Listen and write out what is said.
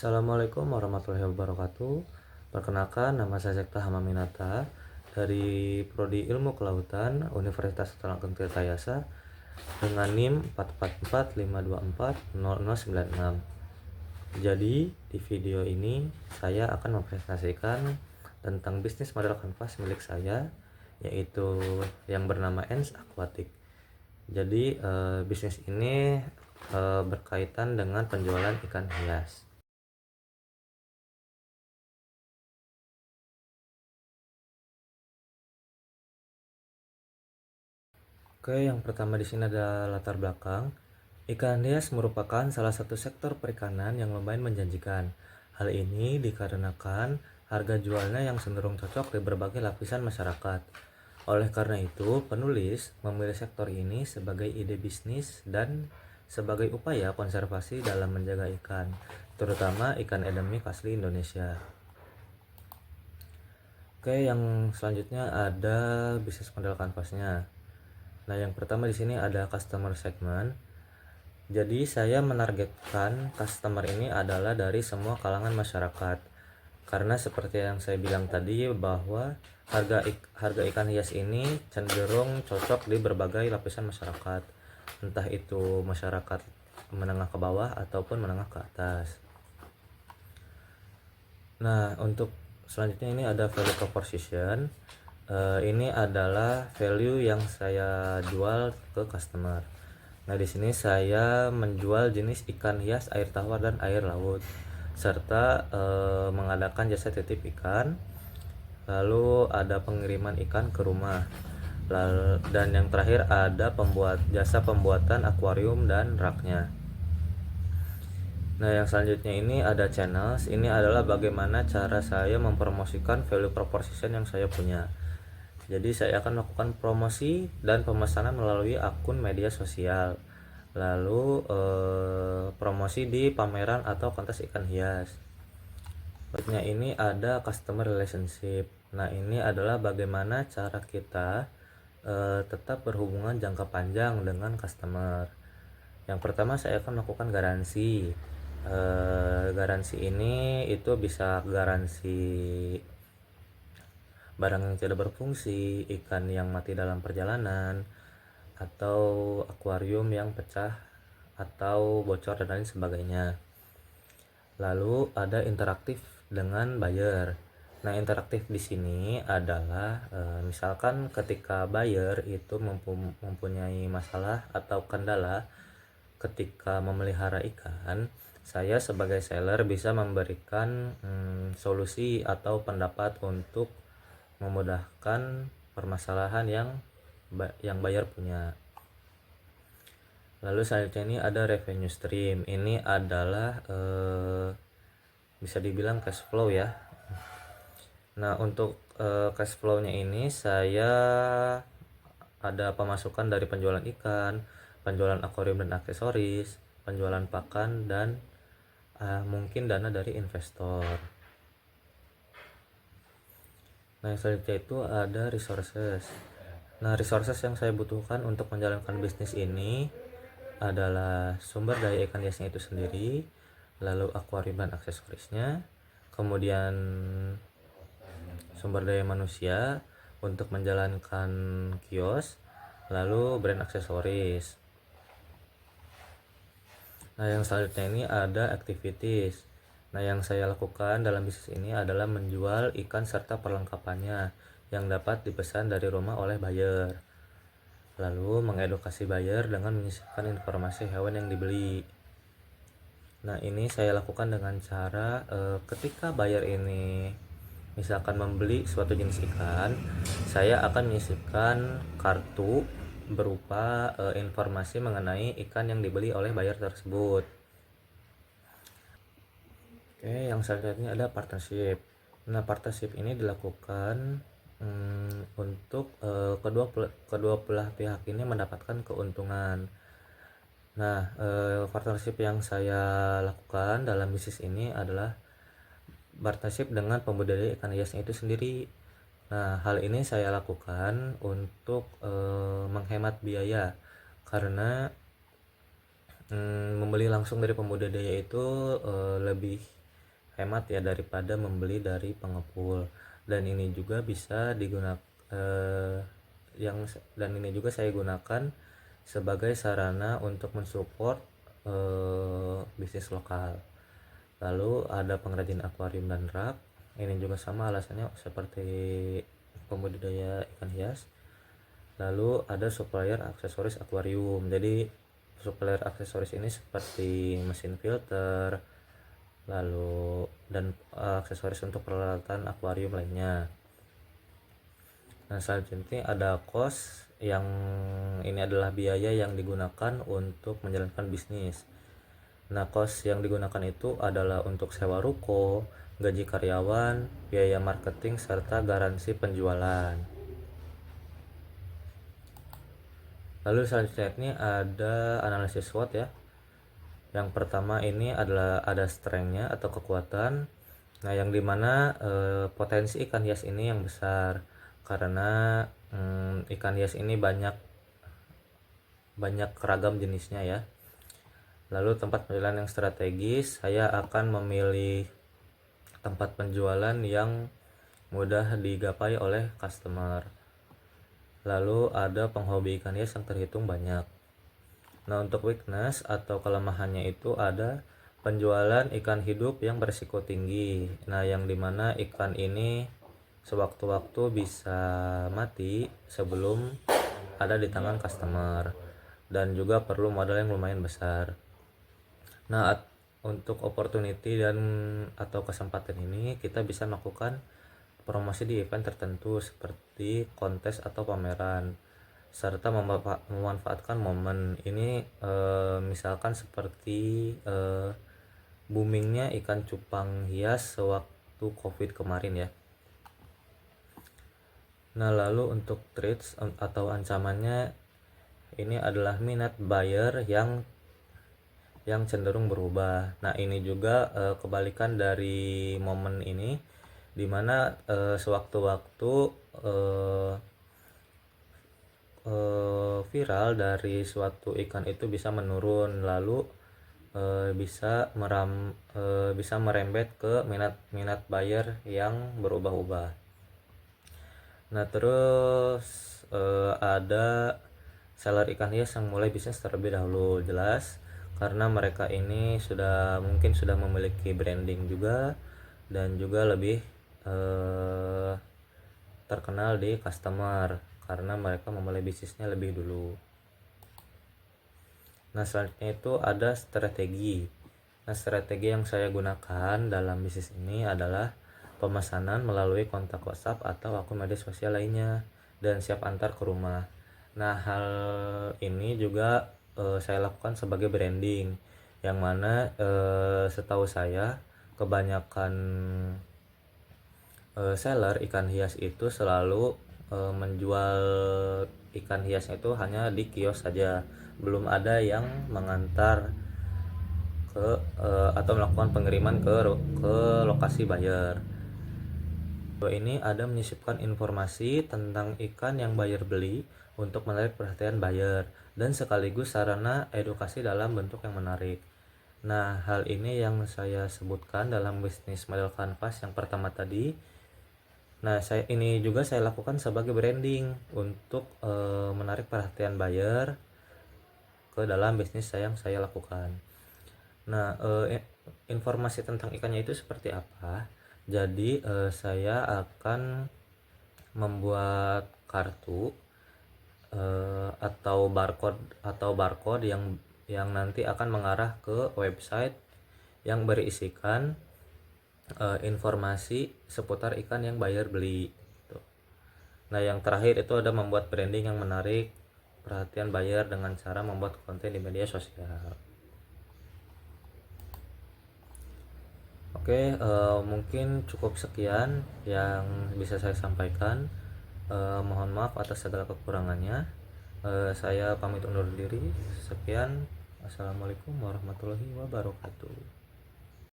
Assalamualaikum warahmatullahi wabarakatuh. Perkenalkan, nama saya Sekta Hamaminata dari Prodi Ilmu Kelautan Universitas Trisakti Tirtayasa dengan NIM 44452400096. Jadi, di video ini saya akan mempresentasikan tentang bisnis model kanvas milik saya, yaitu yang bernama Ens Aquatic. Jadi, bisnis ini berkaitan dengan penjualan ikan hias. Oke, yang pertama di sini ada latar belakang. Ikan hias merupakan salah satu sektor perikanan yang lumayan menjanjikan. Hal ini dikarenakan harga jualnya yang cenderung cocok di berbagai lapisan masyarakat. Oleh karena itu, penulis memilih sektor ini sebagai ide bisnis dan sebagai upaya konservasi dalam menjaga ikan, terutama ikan endemik asli Indonesia. Oke, yang selanjutnya ada bisnis model kanvasnya. Nah, yang pertama di sini ada customer segment. Jadi saya menargetkan customer ini adalah dari semua kalangan masyarakat. Karena seperti yang saya bilang tadi bahwa harga ikan hias ini cenderung cocok di berbagai lapisan masyarakat. Entah itu masyarakat menengah ke bawah ataupun menengah ke atas. Nah, untuk selanjutnya ini ada value proposition. Ini adalah value yang saya jual ke customer. Nah, di sini saya menjual jenis ikan hias air tawar dan air laut, serta mengadakan jasa titip ikan. Lalu ada pengiriman ikan ke rumah. Dan yang terakhir ada jasa pembuatan akuarium dan raknya. Nah, yang selanjutnya ini ada channels. Ini adalah bagaimana cara saya mempromosikan value proposition yang saya punya. Jadi saya akan melakukan promosi dan pemesanan melalui akun media sosial. Lalu promosi di pameran atau kontes ikan hias. Berikutnya ini ada customer relationship. Nah, ini adalah bagaimana cara kita tetap berhubungan jangka panjang dengan customer. Yang pertama saya akan melakukan garansi. Garansi ini itu bisa garansi barang yang tidak berfungsi, ikan yang mati dalam perjalanan, atau akuarium yang pecah atau bocor dan lain sebagainya. Lalu ada interaktif dengan buyer. Nah, interaktif di sini adalah misalkan ketika buyer itu mempunyai masalah atau kendala ketika memelihara ikan, saya sebagai seller bisa memberikan solusi atau pendapat untuk memudahkan permasalahan yang buyer punya. Lalu selanjutnya ini ada revenue stream. Ini adalah bisa dibilang cash flow ya. Nah, untuk cash flow-nya ini saya ada pemasukan dari penjualan ikan, penjualan akuarium dan aksesoris, penjualan pakan, dan mungkin dana dari investor. Nah, selanjutnya itu ada resources. Nah, resources yang saya butuhkan untuk menjalankan bisnis ini adalah sumber daya ikan hiasnya itu sendiri, lalu akuarium dan aksesorisnya, kemudian sumber daya manusia untuk menjalankan kios, lalu brand aksesoris. Nah, yang selanjutnya ini ada activities. Nah, yang saya lakukan dalam bisnis ini adalah menjual ikan serta perlengkapannya yang dapat dipesan dari rumah oleh buyer. Lalu mengedukasi buyer dengan menyisipkan informasi hewan yang dibeli. Nah, ini saya lakukan dengan cara ketika buyer ini misalkan membeli suatu jenis ikan, saya akan menyisipkan kartu berupa informasi mengenai ikan yang dibeli oleh buyer tersebut. Oke, yang selanjutnya ada partnership. Nah, partnership ini dilakukan untuk kedua belah pihak ini mendapatkan keuntungan. Nah, partnership yang saya lakukan dalam bisnis ini adalah partnership dengan pembudidaya ikan hiasnya itu sendiri. Nah, hal ini saya lakukan untuk menghemat biaya karena membeli langsung dari pembudidaya itu lebih hemat ya daripada membeli dari pengepul. Dan ini juga bisa digunakan dan ini juga saya gunakan sebagai sarana untuk mensupport bisnis lokal. Lalu ada pengrajin akuarium dan rak. Ini juga sama alasannya seperti pembudidaya ikan hias. Lalu ada supplier aksesoris akuarium. Jadi supplier aksesoris ini seperti mesin filter, lalu dan aksesoris untuk peralatan akuarium lainnya. Nah, selanjutnya ada cost, yang ini adalah biaya yang digunakan untuk menjalankan bisnis. Nah, cost yang digunakan itu adalah untuk sewa ruko, gaji karyawan, biaya marketing, serta garansi penjualan. Lalu selanjutnya ini ada analisis SWOT ya. Yang pertama ini adalah ada strength-nya atau kekuatan. Nah, yang dimana potensi ikan hias ini yang besar karena ikan hias ini banyak ragam jenisnya ya. Lalu tempat penjualan yang strategis, saya akan memilih tempat penjualan yang mudah digapai oleh customer. Lalu ada penghobi ikan hias yang terhitung banyak. Nah, untuk weakness atau kelemahannya itu ada penjualan ikan hidup yang berisiko tinggi. Nah, yang dimana ikan ini sewaktu-waktu bisa mati sebelum ada di tangan customer, dan juga perlu modal yang lumayan besar. Nah, untuk opportunity dan atau kesempatan ini kita bisa melakukan promosi di event tertentu seperti kontes atau pameran, serta memanfaatkan momen ini, misalkan seperti boomingnya ikan cupang hias sewaktu COVID kemarin ya. Nah, lalu untuk threats atau ancamannya ini adalah minat buyer yang cenderung berubah. Nah, ini juga kebalikan dari momen ini, dimana sewaktu-waktu viral dari suatu ikan itu bisa menurun, lalu bisa merembet ke minat buyer yang berubah-ubah. Nah, terus ada seller ikan hias yang mulai bisnis terlebih dahulu, jelas karena mereka ini mungkin sudah memiliki branding juga dan juga lebih terkenal di customer karena mereka memulai bisnisnya lebih dulu. Nah, selanjutnya itu ada strategi. Nah, strategi yang saya gunakan dalam bisnis ini adalah pemesanan melalui kontak WhatsApp atau akun media sosial lainnya dan siap antar ke rumah. Nah, hal ini juga saya lakukan sebagai branding, yang mana setahu saya kebanyakan seller ikan hias itu selalu menjual ikan hiasnya itu hanya di kios saja, belum ada yang mengantar ke atau melakukan pengiriman ke lokasi buyer. Ini ada menyisipkan informasi tentang ikan yang buyer beli untuk menarik perhatian buyer dan sekaligus sarana edukasi dalam bentuk yang menarik. Nah, hal ini yang saya sebutkan dalam bisnis model canvas yang pertama tadi. Nah, ini juga saya lakukan sebagai branding untuk menarik perhatian buyer ke dalam bisnis yang saya lakukan. Nah, informasi tentang ikannya itu seperti apa? Jadi saya akan membuat kartu atau barcode yang nanti akan mengarah ke website yang berisikan informasi seputar ikan yang buyer beli. Nah, yang terakhir itu ada membuat branding yang menarik perhatian buyer dengan cara membuat konten di media sosial. Oke, mungkin cukup sekian yang bisa saya sampaikan. Mohon maaf atas segala kekurangannya. Saya pamit undur diri. Sekian. Assalamualaikum warahmatullahi wabarakatuh.